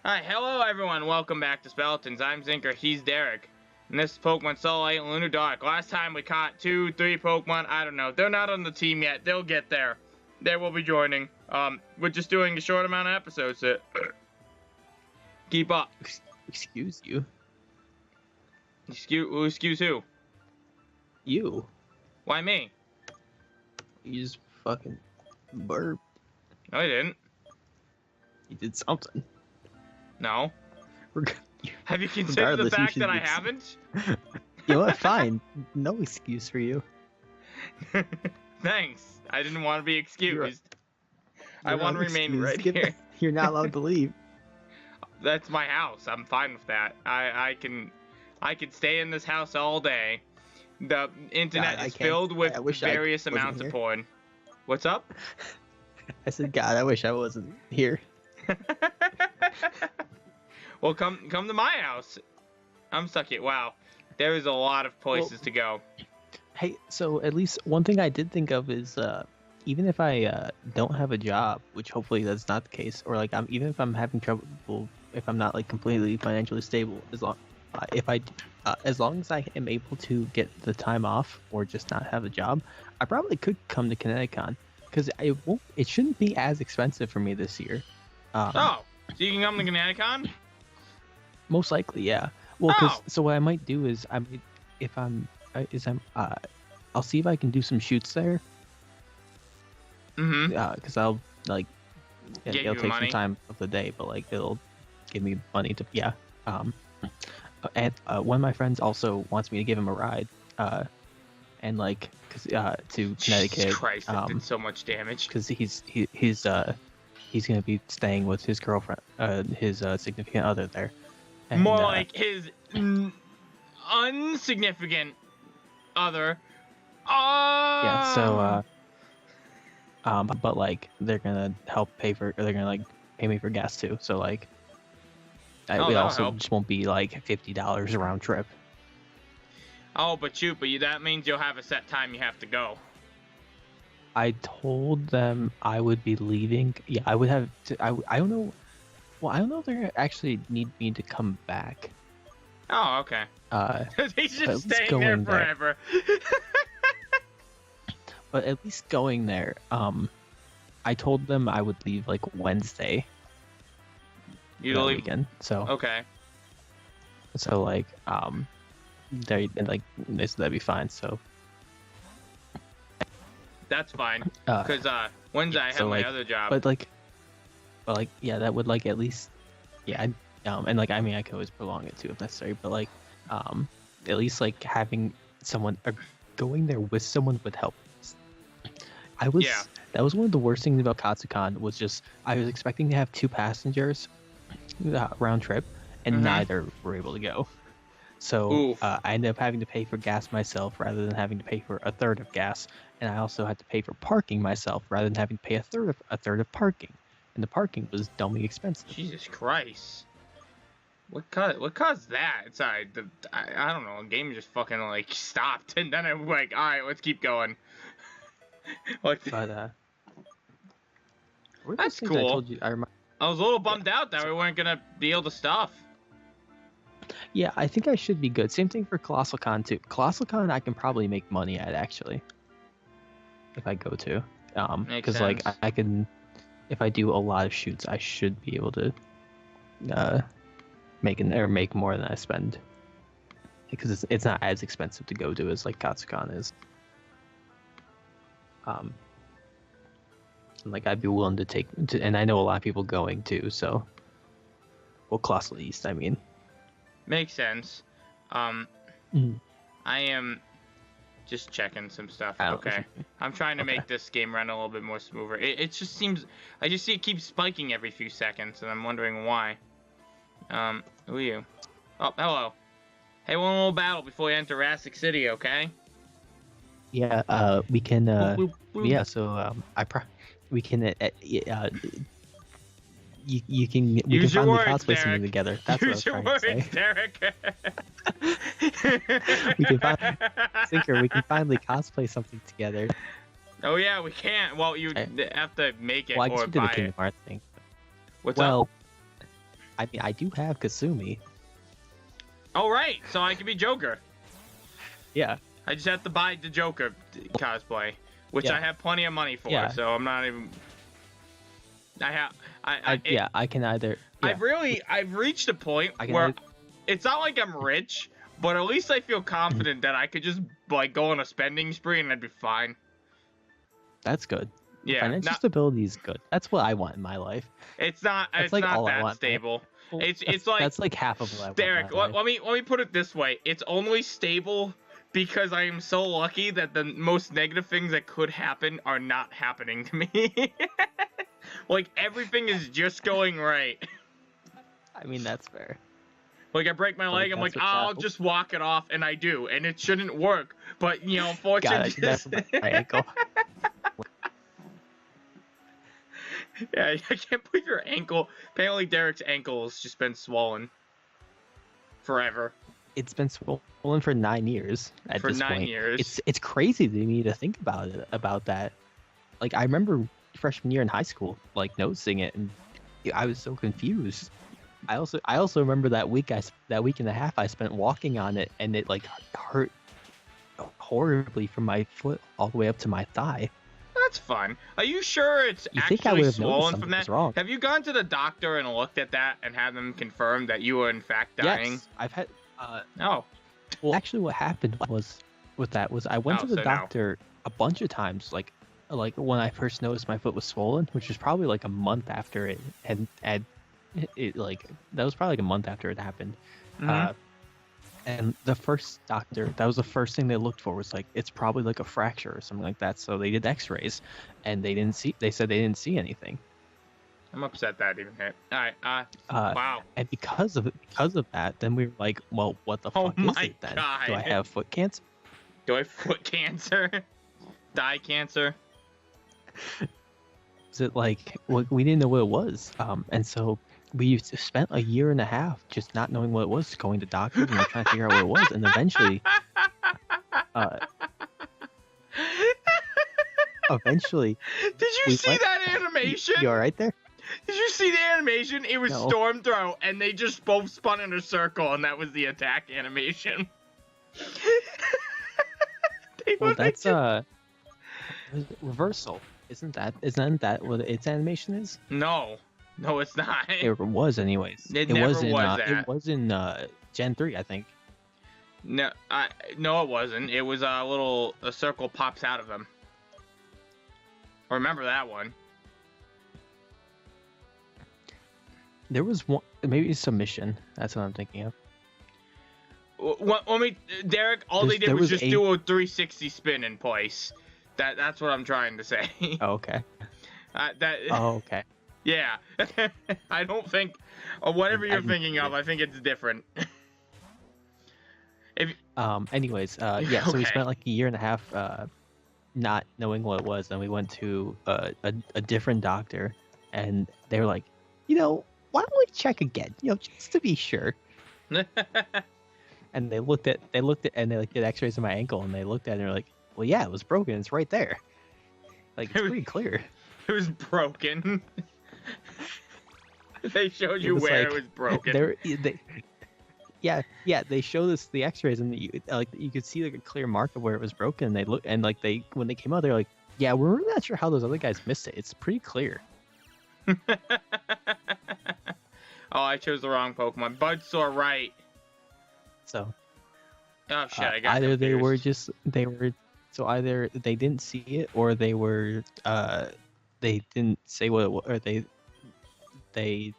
Hi, hello everyone, welcome back to Speletons. I'm Zinker, he's Derek. And this is Pokemon Soul and Lunar Dark. Last time we caught 2, 3 Pokemon, I don't know. They're not on the team yet, they'll get there. They will be joining. We're just doing a short amount of episodes to keep up. Excuse you? Excuse who? You. Why me? You just fucking burped. No, I didn't. You did something. No. Have you considered the fact that I haven't? You know what? Fine. No excuse for you. Thanks. I didn't want to be excused. I want to remain right here. You're not allowed to leave. That's my house. I'm fine with that. I can stay in this house all day. The internet is filled with various amounts of porn. What's up? I said, God, I wish I wasn't here. Well, come to my house. I'm stuck here. Wow, there is a lot of places to go. Hey, so at least one thing I did think of is, even if I don't have a job, which hopefully that's not the case, or like even if I'm having trouble, if I'm not like completely financially stable, as long as I am able to get the time off or just not have a job, I probably could come to Kineticon because it shouldn't be as expensive for me this year. Oh, so you can come to Kineticon? Most likely, yeah. Well, so what I might do is I'll see if I can do some shoots there. Because I'll like it'll take some time of the day, but like it'll give me money to and one of my friends also wants me to give him a ride, and like to Connecticut. Jesus Christ, that did so much damage. Because he's gonna be staying with his girlfriend, his significant other there. And, more like his unsignificant other. Yeah. So but like they're gonna they're gonna like pay me for gas too. So like. It also just won't be like $50 a round trip. Oh, but that means you'll have a set time you have to go. I told them I would be leaving. Yeah, I would have to. I don't know. Well, I don't know if they actually need me to come back. Oh, okay. He's just staying there forever. But at least going there, I told them I would leave like Wednesday. You leave weekend, so okay. So like, they that'd be fine. So that's fine. Because Wednesday I have my other job. But yeah, that would like at least, yeah. And like I mean I could always prolong it too if necessary. But like, at least like having someone going there with someone would help. That was one of the worst things about Katsucon was just I was expecting to have 2 passengers. Round trip, and neither were able to go. So I ended up having to pay for gas myself rather than having to pay for a third of gas, and I also had to pay for parking myself rather than having to pay a third of parking, and the parking was dumbly expensive. Jesus Christ! What caused that? It's I don't know. The game just fucking like stopped, and then I'm like, all right, let's keep going. But that's cool. I told you, I was a little bummed out that we weren't gonna be able to stuff. Yeah, I think I should be good. Same thing for Colossal Con too. Colossal Con I can probably make money at actually, if I go to. Because like I can, if I do a lot of shoots, I should be able to make more than I spend. Because it's not as expensive to go to as like Katsucon is. Like I'd be willing to and I know a lot of people going too, so Colossal East, I mean. Makes sense. I am just checking some stuff. Okay. I'm trying to make this game run a little bit more smoother. It just seems I just see it keeps spiking every few seconds and I'm wondering why. Who are you? Oh, hello. Hey, one little battle before we enter Rastic City, okay? Yeah, we can yeah, so we can we can finally cosplay something together. That's what I was trying to say. Derek. We can finally cosplay something together. Oh yeah, we can't. Well, you have to make it or buy it. Kingdom Hearts thing. What's up? I mean, I do have Kasumi. Oh, right. So I can be Joker. Yeah. I just have to buy the Joker cosplay, which I have plenty of money for. Yeah. So I'm not even. I can either. Yeah. I've reached a point where it's not like I'm rich, but at least I feel confident that I could just like go on a spending spree and I'd be fine. That's good. Yeah, financial stability is good. That's what I want in my life. It's not. It's like not that stable. Well, it's like that's like half of what I want. Derek, let me put it this way. It's only stable because I am so lucky that the most negative things that could happen are not happening to me. Like everything is just going right. I mean, that's fair. Like I break my leg, I'm like, I'll just walk it off, and I do, and it shouldn't work. But you know, unfortunately, my ankle. Yeah, I can't believe your ankle. Apparently, Derek's ankle has just been swollen forever. It's been swollen for 9 years. For 9 years. It's crazy to me to think about that. Like I remember freshman year in high school, like noticing it, and I was so confused. I also remember that week and a half I spent walking on it, and it like hurt horribly from my foot all the way up to my thigh. That's fun. Are you sure it's actually swollen from that? Wrong. Have you gone to the doctor and looked at that and had them confirm that you were in fact dying? Yes, I've had. No. Well, actually, what happened was I went to the doctor a bunch of times, like when I first noticed my foot was swollen, which was probably like a month after it had like that was probably like a month after it happened. Mm-hmm. And the first doctor, that was the first thing they looked for, was like, it's probably like a fracture or something like that. So they did x-rays and they said they didn't see anything. I'm upset that even hit. All right. Wow. And because of that, then we were like, well, what the fuck is it then? God. Do I have foot cancer? Do I have foot cancer? Thigh cancer? Is it like, we didn't know what it was. And so we spent a year and a half just not knowing what it was, going to doctors and trying to figure out what it was, and eventually, Did you see that animation? You all right there? Did you see the animation? It was Storm Throw, and they just both spun in a circle, and that was the attack animation. Well, that's reversal. Isn't that what its animation is? No, it's not. It was, anyways. It never was that. It was in Gen 3, I think. No, it wasn't. It was a circle pops out of them. Remember that one? There was one, maybe submission. That's what I'm thinking of. Derek, they did was just do a 360 spin in place. That's what I'm trying to say. Oh, okay. Okay. Yeah. I don't think, or whatever you're thinking of, I think it's different. Anyways, yeah, so we spent like a year and a half not knowing what it was, and we went to a different doctor, and they were like, why don't we check again, just to be sure. And they looked at and they like did x-rays of my ankle, and they looked at it and they're like, well, yeah, it was broken, it's right there. Like, it's pretty clear. It was broken. They showed you where it was broken. They showed us the x-rays, and you could see like a clear mark of where it was broken. They look, and like when they came out, they're like, yeah, we're really not sure how those other guys missed it. It's pretty clear. Oh, I chose the wrong Pokemon. Budsaw, right. So. Oh shit! I got either confused. Either they didn't see it, or they were they didn't say what it was, or they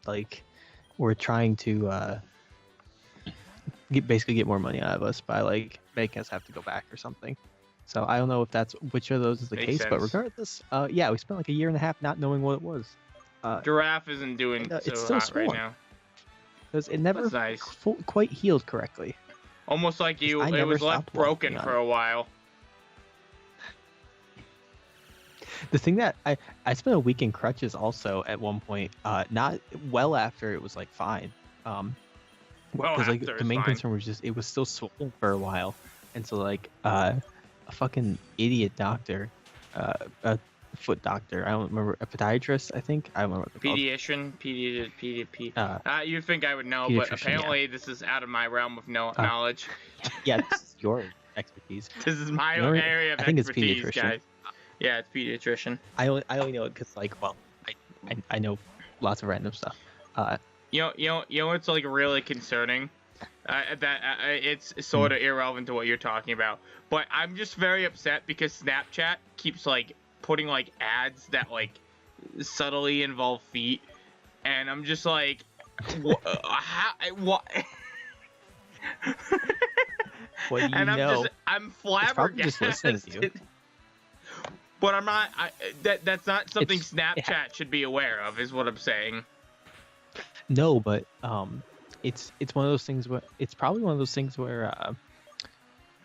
like were trying to basically get more money out of us by like making us have to go back or something. So I don't know if that's which of those is the case, but regardless, yeah, we spent like a year and a half not knowing what it was. Giraffe isn't doing so hot right now because it never quite healed correctly. Almost like it was left broken for a while. The thing that I spent a week in crutches also at one point, not well after it was like fine. Because like the main concern was just it was still swollen for a while, and so like a fucking idiot doctor, foot doctor. I don't remember, a pediatrist, I think. I don't remember what they're called. You think I would know, but apparently this is out of my realm of knowledge. Yeah, this is your expertise. This is my area of expertise, it's pediatrician. guys. Yeah, it's pediatrician. I only know it because, like, well, I know lots of random stuff. You know what's like really concerning? It's sort of irrelevant to what you're talking about, but I'm just very upset because Snapchat keeps like putting like ads that like subtly involve feet, and I'm just like, what? What do you know? I'm flabbergasted. Just listening to you. But I'm not. That's not something Snapchat should be aware of, is what I'm saying. No, but it's one of those things where it's probably one of those things where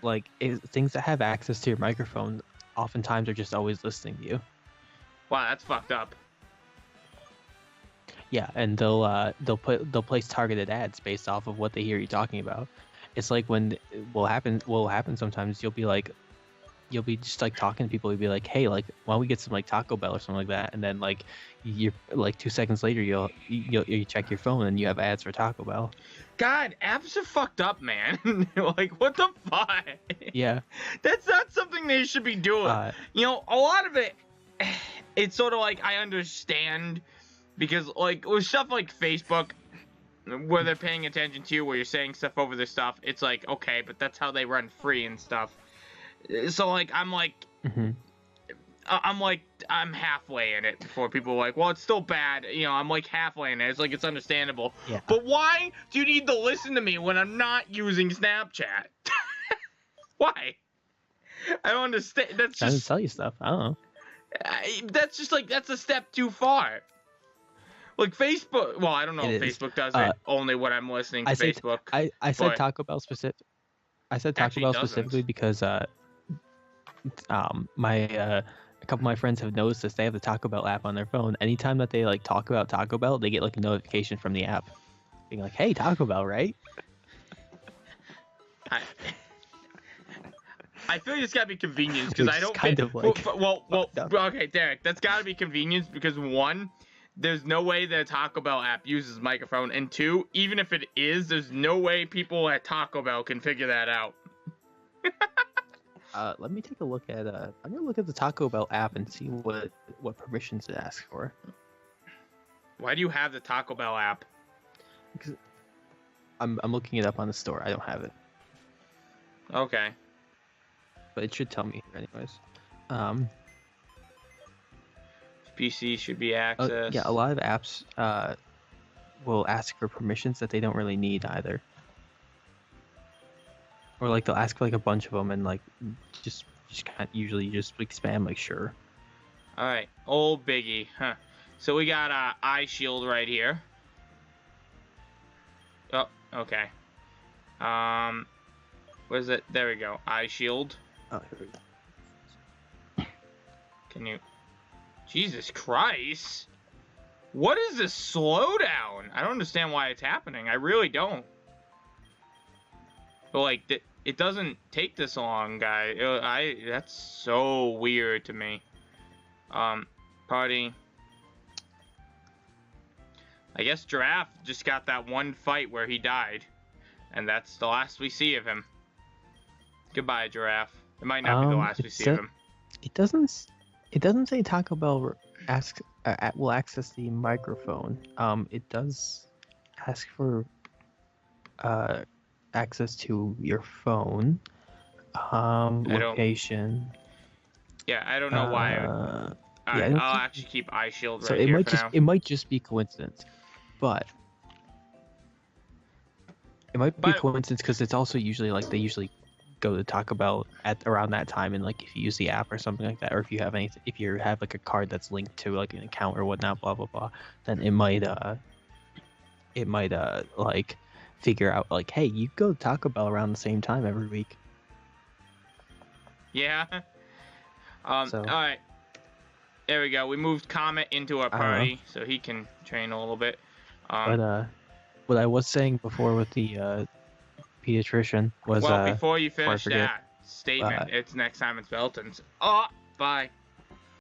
like things that have access to your microphone oftentimes are just always listening to you. Wow, that's fucked up. Yeah, and they'll place targeted ads based off of what they hear you talking about. It's like when will happen sometimes. You'll be just like talking to people. You'll be like, hey, like, why don't we get some like Taco Bell or something like that? And then like you're like 2 seconds later, you check your phone and you have ads for Taco Bell. God, apps are fucked up, man. Like, what the fuck? Yeah, that's not something they should be doing. You know, a lot of it, it's sort of like I understand because like with stuff like Facebook, where they're paying attention to you, where you're saying stuff over their stuff, it's like, okay, but that's how they run free and stuff. So like I'm halfway in it before people are like, well, it's still bad. You know, I'm like halfway in it. It's like, it's understandable. Yeah. But why do you need to listen to me when I'm not using Snapchat? Why? I don't understand. That's trying just to tell you stuff. I don't know. That's just like, that's a step too far. Like Facebook. Well, I don't know if Facebook does it only when I'm listening to Facebook. I said Taco Bell specific. I said Taco Bell specifically because a couple of my friends have noticed this. They have the Taco Bell app on their phone. Anytime that they like talk about Taco Bell, they get like a notification from the app being like, hey, Taco Bell, right? I feel like it's gotta be convenience because I don't kind of like okay, Derek, that's gotta be convenience because one, there's no way the Taco Bell app uses microphone, and two, even if it is, there's no way people at Taco Bell can figure that out. Let me take a look at I'm gonna look at the Taco Bell app and see what permissions it asks for. Why do you have the Taco Bell app? Because I'm looking it up on the store. I don't have it. Okay. But it should tell me here anyways. PC should be accessed. Yeah, a lot of apps will ask for permissions that they don't really need either. Or like they'll ask for like a bunch of them and like just kind of usually just like spam like sure. All right, old biggie, huh? So we got eye shield right here. Oh, okay. Where's it? There we go. Eye shield. Oh, here we go. Can you? Jesus Christ! What is this slowdown? I don't understand why it's happening. I really don't. But like, it doesn't take this long, guy. That's so weird to me. Party. I guess Giraffe just got that one fight where he died, and that's the last we see of him. Goodbye, Giraffe. It might not be the last we see of him. It doesn't say Taco Bell will access the microphone. It does ask for access to your phone, location. Yeah, I don't know why. I'll actually keep eye shield right here for now. It might just be coincidence, but it might be coincidence because it's also usually like they usually go to Taco Bell at around that time, and like if you use the app or something like that, or if you have like a card that's linked to like an account or whatnot, blah blah blah, then it might like figure out like, hey, you go to Taco Bell around the same time every week. Yeah. All right. There we go. We moved Comet into our party so he can train a little bit. But what I was saying before with the pediatrician was before you finish that statement, it's next time in Speletons. Oh, bye.